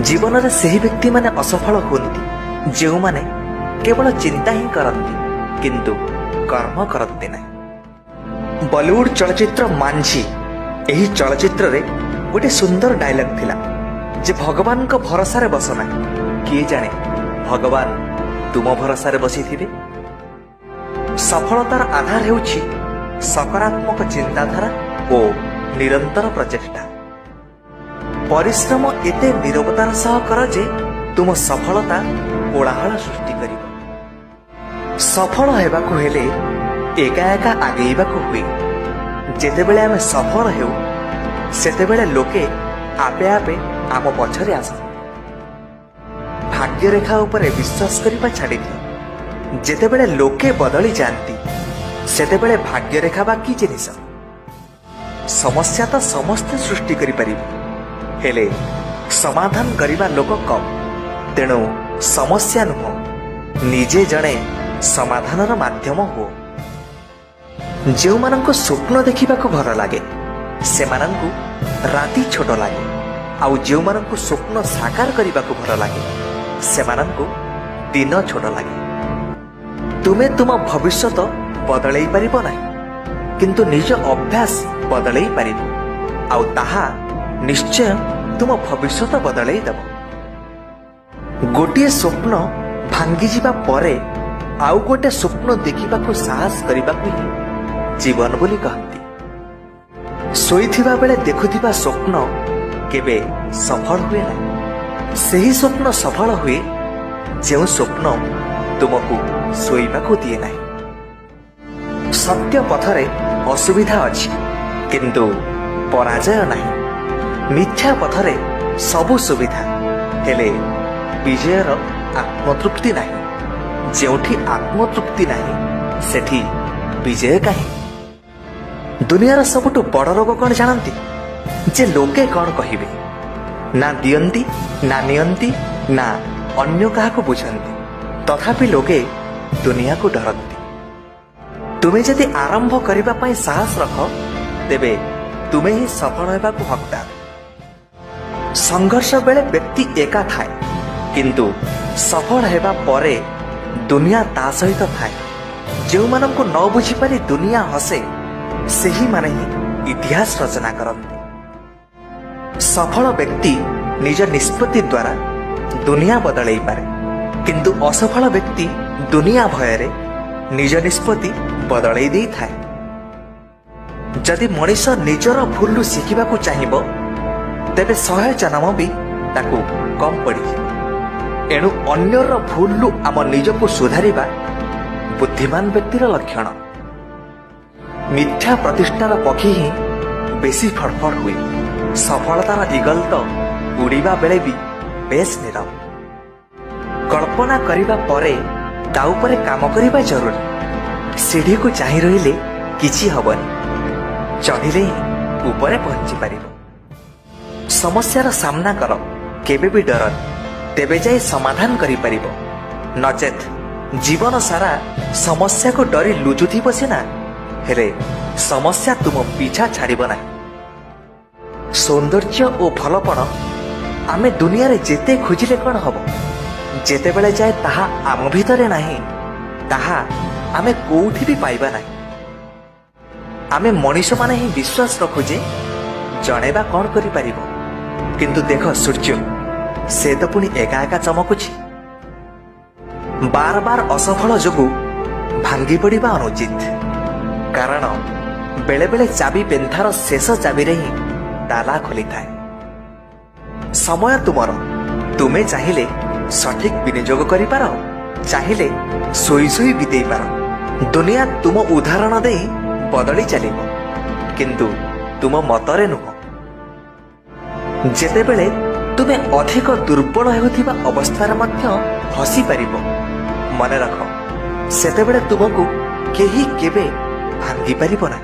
जीवन में सही व्यक्ति माने असफल हुअन्ति जो माने केवल चिंता ही करती किंतु कर्म करती नहीं। बॉलीवुड चलचित्र मांझी एही चलचित्र रे गोटे सुंदर डायलॉग थिला जे भगवान को भरोसा रे बसना किए जाने भगवान तुम भरोसा रे बसी थिबे। सफलतार आधार हेउछि सकारात्मक चिंताधारा और निरंतर प्रचेष्टा। परिश्रम एते निरवतार सह कर जे तुम सफलता कोलाहल सृष्टि करिब। सफल हेबाकु हेले एका एका आगेइबाकु हुए। जेतेबेले आमे सफल हेउ सेतेबेले लोके आपे आपे आम पछरे आसନ୍ତି। भाग्य रेखा उपरे विश्वास करिबा छाड़ी दियो। जेतेबेले लोके बदली जानती सेतेबेले भाग्य रेखा बा कि जिनिस। समस्या तो समस्ते सृष्टि करि परिबे हेले समाधान करिबा लोक कम। तेणु समस्या नुह निजे जणे समाधानर माध्यम हो। जो माननको स्वप्न देखिबा को भल लागे से माननको राति छोट लागे आउ जो माननको स्वप्न साकार करिबा को भल लागे से माननको दिन छोट लागे। तुमे तुम भविष्य बदलई परिबो नाही किंतु निज अभ्यास बदलई परिबो आउ ताहा निश्चय तुम भविष्य बदलई देबो। गोटे स्वप्न भांगी जिबा परे आउ गोटे स्वप्न देखिबा को साहस करिबा को ही जीवन बोली कहती। सोईथिबा बेले देखुथिबा स्वप्न केबे सफल हुए ना। सही स्वप्न सफल हुए जो स्वप्न तुमको सोईबा को दिए नाही। सत्य पथरे असुविधा अछि किंतु पराजय नाही। मिथ्या पथरे सबु सुविधा हेले विजयर आत्मतृप्ति नाही। जेउठी आत्मतृप्ति नाही सेठी विजय काहे। दुनियार सबुठु बड़ रोग कौन जानती जे लोके कौन कहिबे। ना दियंती ना नियंती ना अन्य काहाको बुझंती तथापि लोके दुनिया को डरती। तुमे जदि आरंभ करिबा पई साहस रख तेबे तुमे ही सफल हेबा को हकदार। संघर्ष बेले व्यक्ति एका थाए किंतु सफल हेबा परे दुनिया ता सहित थाए। जो माननको न बुझी पारी दुनिया हसे सेही माने ही इतिहास रचना करती। सफल व्यक्ति निज निष्पत्ति द्वारा दुनिया बदलई पारे किंतु असफल व्यक्ति दुनिया भयरे निज निष्पत्ति बदलई देई थाए। जदि मनीष निजर भूलु शिखिबा को चाहिबो तेबे 100 जन्म भी ताकू कम पड़ी। एणु अन्यर भूलु आम निजको सुधारिबा बुद्धिमान व्यक्तिर लक्षण। मिथ्या प्रतिष्ठार पक्षी ही बेसी फड़फड़ हुए। सफलतार इगल तो उड़ीबा बेले भी बेस निरव। कल्पना करिबा परे ता उपरे काम करिबा जरूरी। सीढ़ी को चाहि रहिले किछि हबनी चढ़िले ही ऊपरे पहुंची पारिबो। समस्यार सामना कर केबे भी डर तेबे जाई समाधान करि परिबो। नचेत जीवन सारा समस्या को डरी लुचुथि बसिना हेले समस्या तुम पीछा छाड़िबो ना। सौंदर्य और भलपण आमे दुनिया रे जेते खोजिले कोन हबो जेते बेले जाए ताहा आम भितरे नाही ताहा आमे कोउठी भी पाइबा नाही। आमे मनीष माने ही विश्वास रखु जे जणेबा कौन करि परिबो किंतु देख सूर्य से तो पुणी एका एका चमकुछि। बार बार असफल जोगु भांगी पड़िबा अनुचित कारण बेले बेले चाबी पेंथार शेष चाबी रे ही ताला खोली थाए। समय तुमर तुमे चाहिले सठिक विनियोग करि पारो चाहिले सोई सोई बितेई पारो। दुनिया तुम उदाहरण दे बदली चलिबो किंतु तुम मतरे नुह। जेतेबेले तुमे अधिक दुर्बल हेउथिबा अवस्थार मध्य हसी पारिबो मने रख सेतेबेले तुमको केही केबे भांगी पारिबो ना।